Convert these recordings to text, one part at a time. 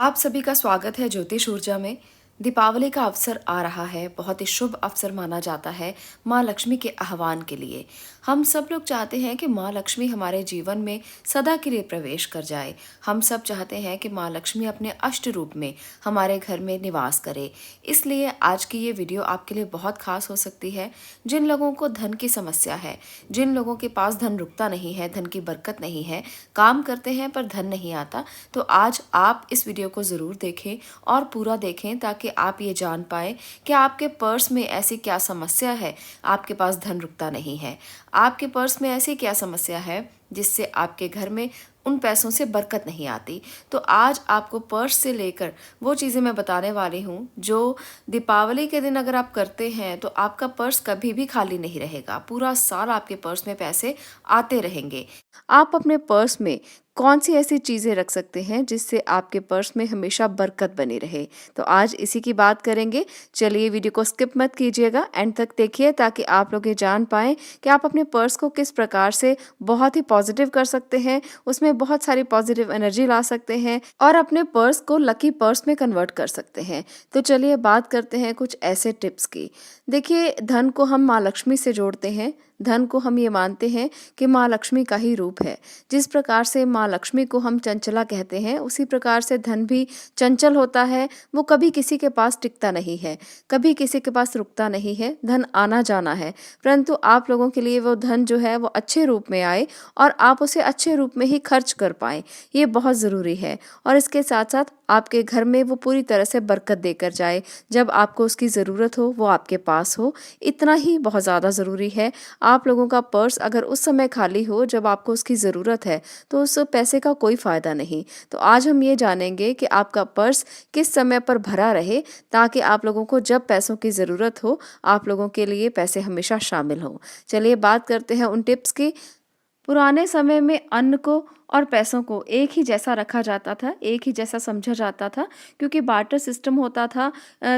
आप सभी का स्वागत है ज्योतिष ऊर्जा में। दीपावली का अवसर आ रहा है, बहुत ही शुभ अवसर माना जाता है माँ लक्ष्मी के आह्वान के लिए। हम सब लोग चाहते हैं कि माँ लक्ष्मी हमारे जीवन में सदा के लिए प्रवेश कर जाए। हम सब चाहते हैं कि माँ लक्ष्मी अपने अष्ट रूप में हमारे घर में निवास करे। इसलिए आज की ये वीडियो आपके लिए बहुत खास हो सकती है। जिन लोगों को धन की समस्या है, जिन लोगों के पास धन रुकता नहीं है, धन की बरकत नहीं है, काम करते हैं पर धन नहीं आता, तो आज आप इस वीडियो को ज़रूर देखें और पूरा देखें ताकि आप ये जान पाएँ कि आपके पर्स में ऐसी क्या समस्या है। आपके पास धन रुकता नहीं है, आपके पर्स में ऐसी क्या समस्या है जिससे आपके घर में उन पैसों से बरकत नहीं आती। तो आज आपको पर्स से लेकर वो चीज़ें मैं बताने वाली हूँ जो दीपावली के दिन अगर आप करते हैं तो आपका पर्स कभी भी खाली नहीं रहेगा। पूरा साल आपके पर्स में पैसे आते रहेंगे। आप अपने पर्स में कौन सी ऐसी चीज़ें रख सकते हैं जिससे आपके पर्स में हमेशा बरकत बनी रहे, तो आज इसी की बात करेंगे। चलिए वीडियो को स्किप मत कीजिएगा, एंड तक देखिए ताकि आप लोग ये जान पाएँ कि आप अपने पर्स को किस प्रकार से बहुत ही पॉजिटिव कर सकते हैं, उसमें बहुत सारी पॉजिटिव एनर्जी ला सकते हैं और अपने पर्स को लकी पर्स में कन्वर्ट कर सकते हैं। तो चलिए बात करते हैं कुछ ऐसे टिप्स की। देखिए, धन को हम माँ लक्ष्मी से जोड़ते हैं। धन को हम ये मानते हैं कि माँ लक्ष्मी का ही रूप है। जिस प्रकार से माँ लक्ष्मी को हम चंचला कहते हैं, उसी प्रकार से धन भी चंचल होता है। वो कभी किसी के पास टिकता नहीं है, कभी किसी के पास रुकता नहीं है। धन आना जाना है, परंतु आप लोगों के लिए वो धन जो है वो अच्छे रूप में आए और आप उसे अच्छे रूप में ही खर्च कर पाएँ, ये बहुत ज़रूरी है। और इसके साथ साथ आपके घर में वो पूरी तरह से बरकत देकर जाए। जब आपको उसकी ज़रूरत हो वो आपके पास हो, इतना ही बहुत ज़्यादा ज़रूरी है। आप लोगों का पर्स अगर उस समय खाली हो जब आपको उसकी ज़रूरत है, तो उस पैसे का कोई फ़ायदा नहीं। तो आज हम ये जानेंगे कि आपका पर्स किस समय पर भरा रहे ताकि आप लोगों को जब पैसों की ज़रूरत हो, आप लोगों के लिए पैसे हमेशा शामिल हों। चलिए बात करते हैं उन टिप्स की। पुराने समय में अन्न को और पैसों को एक ही जैसा रखा जाता था, एक ही जैसा समझा जाता था, क्योंकि बार्टर सिस्टम होता था।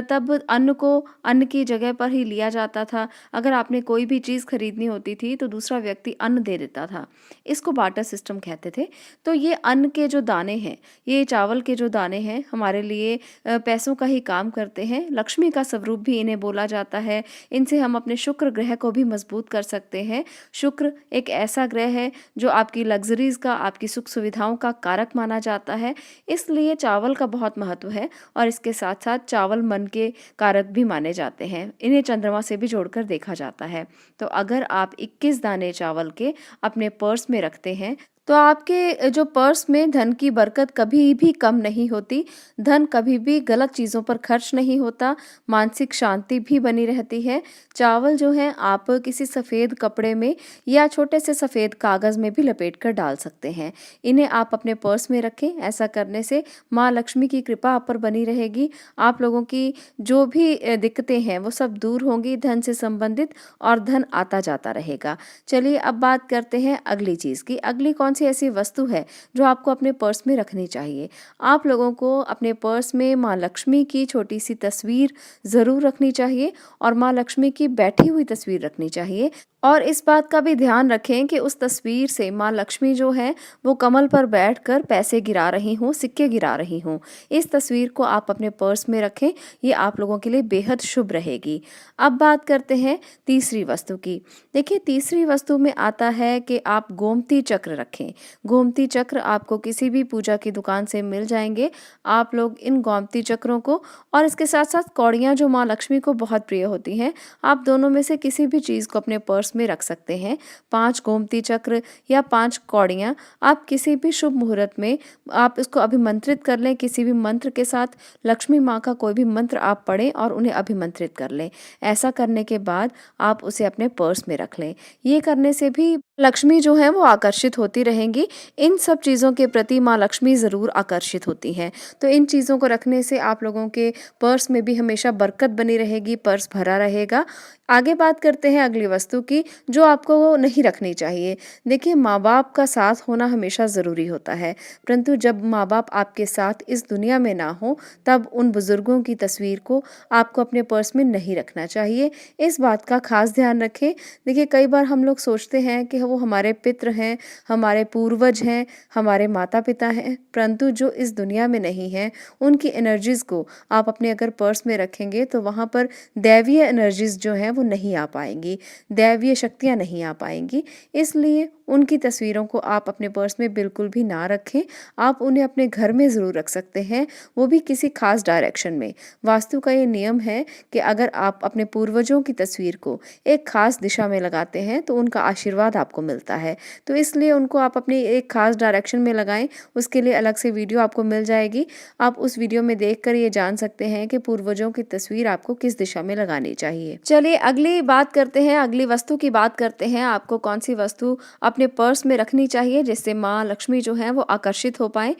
तब अन्न को अन्न की जगह पर ही लिया जाता था। अगर आपने कोई भी चीज़ खरीदनी होती थी तो दूसरा व्यक्ति अन्न दे देता था। इसको बार्टर सिस्टम कहते थे। तो ये अन्न के जो दाने हैं, ये चावल के जो दाने हैं, हमारे लिए पैसों का ही काम करते हैं। लक्ष्मी का स्वरूप भी इन्हें बोला जाता है। इनसे हम अपने शुक्र ग्रह को भी मजबूत कर सकते हैं। शुक्र एक ऐसा ग्रह है जो आपकी लग्जरीज का, आपकी सुख सुविधाओं का कारक माना जाता है। इसलिए चावल का बहुत महत्व है और इसके साथ साथ चावल मन के कारक भी माने जाते हैं। इन्हें चंद्रमा से भी जोड़कर देखा जाता है। तो अगर आप 21 दाने चावल के अपने पर्स में रखते हैं तो आपके जो पर्स में धन की बरकत कभी भी कम नहीं होती। धन कभी भी गलत चीज़ों पर खर्च नहीं होता, मानसिक शांति भी बनी रहती है। चावल जो है आप किसी सफ़ेद कपड़े में या छोटे से सफ़ेद कागज़ में भी लपेट कर डाल सकते हैं। इन्हें आप अपने पर्स में रखें। ऐसा करने से माँ लक्ष्मी की कृपा आप पर बनी रहेगी। आप लोगों की जो भी दिक्कतें हैं वो सब दूर होंगी धन से संबंधित, और धन आता जाता रहेगा। चलिए अब बात करते हैं अगली चीज़ की। अगली कौन सी ऐसी वस्तु है जो आपको अपने पर्स में रखनी चाहिए? आप लोगों को अपने पर्स में माँ लक्ष्मी की छोटी सी तस्वीर ज़रूर रखनी चाहिए और माँ लक्ष्मी की बैठी हुई तस्वीर रखनी चाहिए। और इस बात का भी ध्यान रखें कि उस तस्वीर से माँ लक्ष्मी जो है वो कमल पर बैठकर पैसे गिरा रही हों, सिक्के गिरा रही हों। इस तस्वीर को आप अपने पर्स में रखें, ये आप लोगों के लिए बेहद शुभ रहेगी। अब बात करते हैं तीसरी वस्तु की। देखिए, तीसरी वस्तु में आता है कि आप गोमती चक्र रखें। गोमती चक्र आपको किसी भी पूजा की दुकान से मिल जाएंगे। आप लोग इन गोमती चक्रों को और इसके साथ साथ कौड़ियाँ जो माँ लक्ष्मी को बहुत प्रिय होती हैं, आप दोनों में से किसी भी चीज़ को अपने पर्स में रख सकते हैं। 5 गोमती चक्र या 5 कौड़ियाँ आप किसी भी शुभ मुहूर्त में आप इसको अभिमंत्रित कर लें। किसी भी मंत्र के साथ लक्ष्मी माँ का कोई भी मंत्र आप पढ़ें और उन्हें अभिमंत्रित कर लें। ऐसा करने के बाद आप उसे अपने पर्स में रख लें। ये करने से भी लक्ष्मी जो है वो आकर्षित होती रहेंगी। इन सब चीज़ों के प्रति माँ लक्ष्मी ज़रूर आकर्षित होती हैं। तो इन चीज़ों को रखने से आप लोगों के पर्स में भी हमेशा बरकत बनी रहेगी, पर्स भरा रहेगा। आगे बात करते हैं अगली वस्तु की जो आपको वो नहीं रखनी चाहिए। देखिए, माँ बाप का साथ होना हमेशा ज़रूरी होता है, परंतु जब माँ बाप आपके साथ इस दुनिया में ना हो तब उन बुज़ुर्गों की तस्वीर को आपको अपने पर्स में नहीं रखना चाहिए। इस बात का खास ध्यान रखें। देखिए, कई बार हम लोग सोचते हैं कि हैं वो हमारे पितृ हैं, हमारे पूर्वज हैं, हमारे माता-पिता हैं, परंतु जो इस दुनिया में नहीं हैं, उनकी एनर्जीज़ को आप अपने अगर पर्स में रखेंगे तो वहाँ पर दैवीय एनर्जीज़ जो हैं वो नहीं आ पाएँगी, दैवीय शक्तियाँ नहीं आ पाएँगी। इसलिए उनकी तस्वीरों को आप अपने पर्स में बिल्कुल भी ना रखें। आप उन्हें अपने घर में ज़रूर रख सकते हैं, वो भी किसी ख़ास डायरेक्शन में। वास्तु का ये नियम है कि अगर आप अपने पूर्वजों की तस्वीर को एक ख़ास दिशा में लगाते हैं तो उनका आशीर्वाद आपको मिलता है। तो इसलिए उनको आप अपनी एक ख़ास डायरेक्शन में लगाएँ, उसके लिए अलग से वीडियो आपको मिल जाएगी। आप उस वीडियो में देखकर ये जान सकते हैं कि पूर्वजों की तस्वीर आपको किस दिशा में लगानी चाहिए। चलिए अगली बात करते हैं, अगली वस्तु की बात करते हैं। आपको कौन-सी वस्तु अपने पर्स में रखनी चाहिए जिससे माँ लक्ष्मी जो है वो आकर्षित हो पाएँ।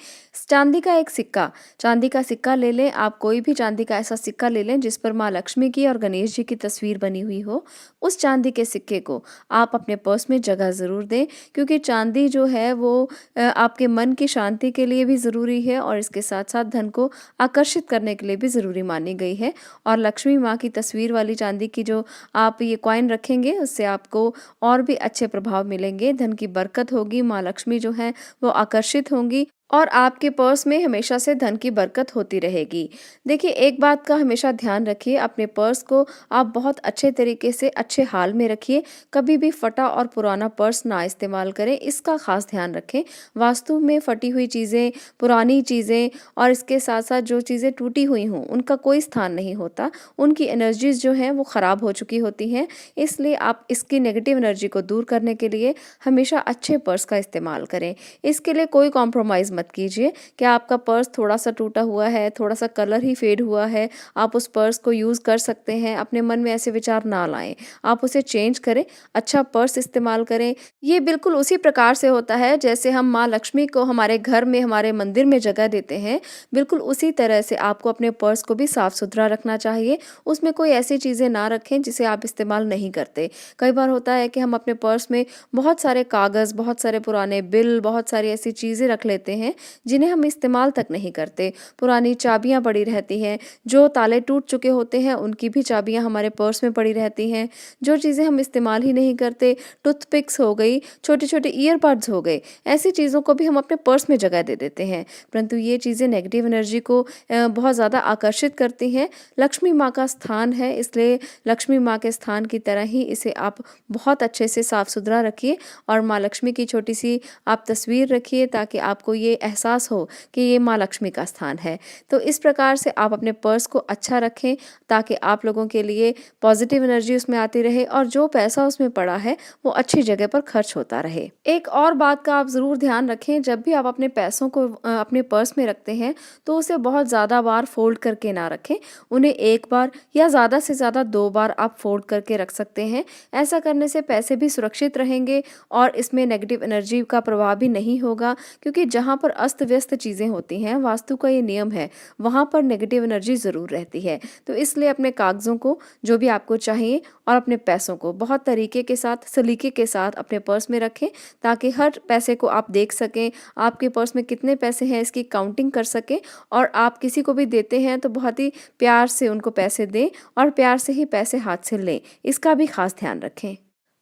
चांदी का एक सिक्का, चांदी का सिक्का ले लें। आप कोई भी चांदी का ऐसा सिक्का ले लें जिस पर माँ लक्ष्मी की और गणेश जी की तस्वीर बनी हुई हो। उस चांदी के सिक्के को आप अपने पर्स में जगह ज़रूर दें, क्योंकि चांदी जो है वो आपके मन की शांति के लिए भी ज़रूरी है और इसके साथ-साथ धन को आकर्षित करने के लिए भी ज़रूरी मानी गई है। और लक्ष्मी माँ की तस्वीर वाली चांदी की जो आप ये कॉइन रखेंगे, उससे आपको और भी अच्छे प्रभाव मिलेंगे, धन की बरकत होगी, माँ लक्ष्मी जो हैं वो आकर्षित होंगी और आपके पर्स में हमेशा से धन की बरकत होती रहेगी। देखिए, एक बात का हमेशा ध्यान रखिए, अपने पर्स को आप बहुत अच्छे तरीके से अच्छे हाल में रखिए। कभी भी फटा और पुराना पर्स ना इस्तेमाल करें, इसका ख़ास ध्यान रखें। वास्तु में फटी हुई चीज़ें, पुरानी चीज़ें और इसके साथ-साथ जो चीज़ें टूटी हुई हों, उनका कोई स्थान नहीं होता। उनकी एनर्जीज़ जो हैं वो ख़राब हो चुकी होती हैं। इसलिए आप इसकी नेगेटिव एनर्जी को दूर करने के लिए हमेशा अच्छे पर्स का इस्तेमाल करें। इसके लिए कोई कॉम्प्रोमाइज़ मत कीजिए कि आपका पर्स थोड़ा-सा टूटा हुआ है, थोड़ा-सा कलर ही फेड हुआ है, आप उस पर्स को यूज़ कर सकते हैं। अपने मन में ऐसे विचार ना लाएँ। आप उसे चेंज करें, अच्छा पर्स इस्तेमाल करें। ये बिल्कुल उसी प्रकार से होता है जैसे हम माँ लक्ष्मी को हमारे घर में, हमारे मंदिर में जगह देते हैं, बिल्कुल उसी तरह से आपको अपने पर्स को भी साफ-सुथरा रखना चाहिए। उसमें कोई ऐसी चीज़ें ना रखें जिसे आप इस्तेमाल नहीं करते। कई बार होता है कि हम अपने पर्स में बहुत सारे कागज़, बहुत सारे पुराने बिल, बहुत सारी ऐसी चीज़ें रख लेते हैं जिन्हें हम इस्तेमाल तक नहीं करते। पुरानी चाबियाँ पड़ी रहती हैं, जो ताले टूट चुके होते हैं उनकी भी चाबियाँ हमारे पर्स में पड़ी रहती हैं। जो चीज़ें हम इस्तेमाल ही नहीं करते, टूथपिक्स हो गई, छोटे-छोटे ईयरबड्स हो गए, ऐसी चीज़ों को भी हम अपने पर्स में जगह दे देते हैं। परंतु ये चीज़ें नेगेटिव एनर्जी को बहुत ज़्यादा आकर्षित करती हैं। लक्ष्मी माँ का स्थान है, इसलिए लक्ष्मी माँ के स्थान की तरह ही इसे आप बहुत अच्छे से साफ-सुथरा रखिए और माँ लक्ष्मी की छोटी-सी आप तस्वीर रखिए ताकि आपको ये एहसास हो कि ये माँ लक्ष्मी का स्थान है। तो इस प्रकार से आप अपने पर्स को अच्छा रखें ताकि आप लोगों के लिए पॉजिटिव एनर्जी उसमें आती रहे और जो पैसा उसमें पड़ा है वो अच्छी जगह पर खर्च होता रहे। एक और बात का आप ज़रूर ध्यान रखें, जब भी आप अपने पैसों को अपने पर्स में रखते हैं तो उसे बहुत ज़्यादा बार फोल्ड करके ना रखें। उन्हें एक बार या ज़्यादा से ज़्यादा 2 बार आप फोल्ड करके रख सकते हैं। ऐसा करने से पैसे भी सुरक्षित रहेंगे और इसमें नेगेटिव एनर्जी का प्रभाव भी नहीं होगा, क्योंकि जहाँ पर अस्त-व्यस्त चीज़ें होती हैं, वास्तु का ये नियम है, वहाँ पर नेगेटिव एनर्जी ज़रूर रहती है। तो इसलिए अपने कागज़ों को, जो भी आपको चाहिए, और अपने पैसों को बहुत तरीके के साथ, सलीके के साथ अपने पर्स में रखें ताकि हर पैसे को आप देख सकें, आपके पर्स में कितने पैसे हैं इसकी काउंटिंग कर सकें और आप किसी को भी देते हैं तो बहुत ही प्यार से उनको पैसे दें और प्यार से ही पैसे हाथ से लें। इसका भी ख़ास ध्यान रखें।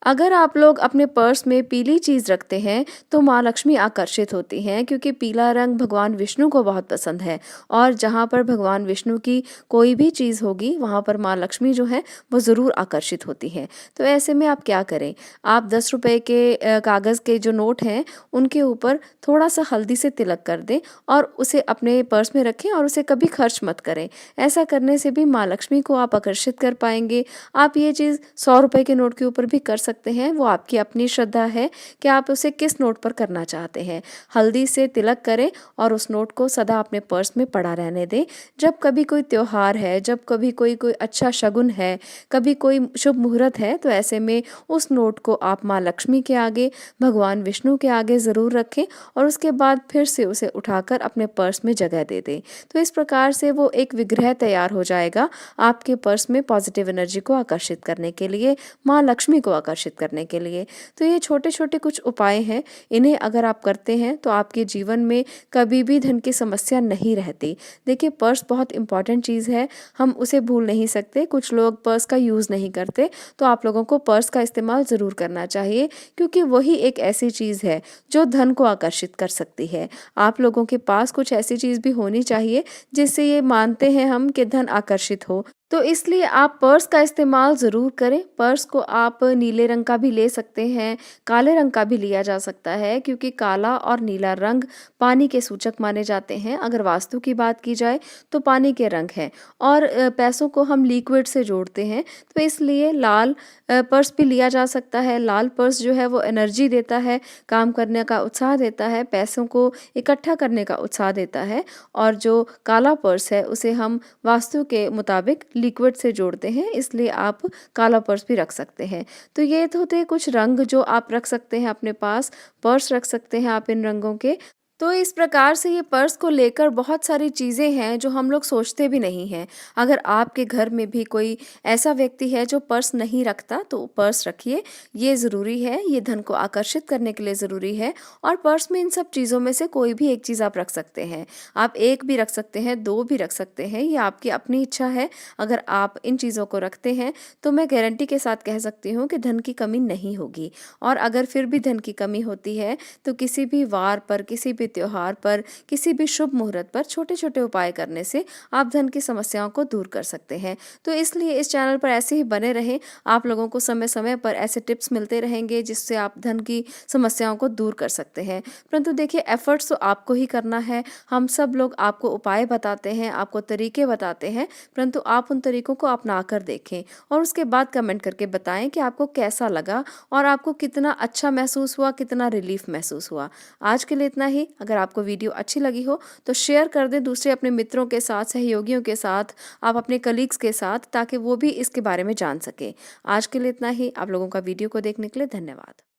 अगर आप लोग अपने पर्स में पीली चीज़ रखते हैं तो माँ लक्ष्मी आकर्षित होती हैं, क्योंकि पीला रंग भगवान विष्णु को बहुत पसंद है और जहाँ पर भगवान विष्णु की कोई भी चीज़ होगी वहाँ पर माँ लक्ष्मी जो है वो ज़रूर आकर्षित होती हैं। तो ऐसे में आप क्या करें, आप 10 रुपए के कागज़ के जो नोट हैं उनके ऊपर थोड़ा सा हल्दी से तिलक कर दें और उसे अपने पर्स में रखें और उसे कभी खर्च मत करें। ऐसा करने से भी माँ लक्ष्मी को आप आकर्षित कर पाएंगे। आप ये चीज़ 100 रुपए के नोट के ऊपर भी कर सकते हैं, वो आपकी अपनी श्रद्धा है कि आप उसे किस नोट पर करना चाहते हैं। हल्दी से तिलक करें और उस नोट को सदा अपने पर्स में पड़ा रहने दें। जब कभी कोई त्योहार है, जब कभी कोई अच्छा शगुन है, कभी कोई शुभ मुहूर्त है, तो ऐसे में उस नोट को आप माँ लक्ष्मी के आगे, भगवान विष्णु के आगे ज़रूर रखें और उसके बाद फिर से उसे उठाकर अपने पर्स में जगह दे दें। तो इस प्रकार से वो एक विग्रह तैयार हो जाएगा आपके पर्स में पॉजिटिव एनर्जी को आकर्षित करने के लिए, माँ लक्ष्मी को आकर्षित आकर्षित करने के लिए। तो ये छोटे-छोटे कुछ उपाय हैं, इन्हें अगर आप करते हैं तो आपके जीवन में कभी भी धन की समस्या नहीं रहती। देखिए पर्स बहुत इम्पोर्टेंट चीज़ है, हम उसे भूल नहीं सकते। कुछ लोग पर्स का यूज़ नहीं करते, तो आप लोगों को पर्स का इस्तेमाल ज़रूर करना चाहिए, क्योंकि वही एक ऐसी चीज़ है जो धन को आकर्षित कर सकती है। आप लोगों के पास कुछ ऐसी चीज़ भी होनी चाहिए जिससे ये मानते हैं हम कि धन आकर्षित हो। तो इसलिए आप पर्स का इस्तेमाल ज़रूर करें। पर्स को आप नीले रंग का भी ले सकते हैं, काले रंग का भी लिया जा सकता है, क्योंकि काला और नीला रंग पानी के सूचक माने जाते हैं। अगर वास्तु की बात की जाए तो पानी के रंग हैं, और पैसों को हम लिक्विड से जोड़ते हैं, तो इसलिए लाल पर्स भी लिया जा सकता है। लाल पर्स जो है वो एनर्जी देता है, काम करने का उत्साह देता है, पैसों को इकट्ठा करने का उत्साह देता है। और जो काला पर्स है उसे हम वास्तु के मुताबिक लिक्विड से जोड़ते हैं, इसलिए आप काला पर्स भी रख सकते हैं। तो ये तो थे कुछ रंग जो आप रख सकते हैं अपने पास, पर्स रख सकते हैं आप इन रंगों के। तो इस प्रकार से ये पर्स को लेकर बहुत सारी चीज़ें हैं जो हम लोग सोचते भी नहीं हैं। अगर आपके घर में भी कोई ऐसा व्यक्ति है जो पर्स नहीं रखता, तो पर्स रखिए, ये ज़रूरी है, ये धन को आकर्षित करने के लिए ज़रूरी है। और पर्स में इन सब चीज़ों में से कोई भी एक चीज़ आप रख सकते हैं। आप 1 भी रख सकते हैं, 2 भी रख सकते हैं, ये आपकी अपनी इच्छा है। अगर आप इन चीज़ों को रखते हैं तो मैं गारंटी के साथ कह सकती हूँ कि धन की कमी नहीं होगी। और अगर फिर भी धन की कमी होती है तो किसी भी वार पर, किसी भी त्योहार पर, किसी भी शुभ मुहूर्त पर छोटे-छोटे उपाय करने से आप धन की समस्याओं को दूर कर सकते हैं। तो इसलिए इस चैनल पर ऐसे ही बने रहें। आप लोगों को समय-समय पर ऐसे टिप्स मिलते रहेंगे जिससे आप धन की समस्याओं को दूर कर सकते हैं। परंतु देखिए एफर्ट्स तो आपको ही करना है। हम सब लोग आपको उपाय बताते हैं, आपको तरीके बताते हैं, परंतु आप उन तरीकों को अपना कर देखें और उसके बाद कमेंट करके बताएं कि आपको कैसा लगा और आपको कितना अच्छा महसूस हुआ, कितना रिलीफ महसूस हुआ। आज के लिए इतना ही। अगर आपको वीडियो अच्छी लगी हो तो शेयर कर दें दूसरे अपने मित्रों के साथ, सहयोगियों के साथ, आप अपने कलीग्स के साथ, ताकि वो भी इसके बारे में जान सकें। आज के लिए इतना ही। आप लोगों का वीडियो को देखने के लिए धन्यवाद।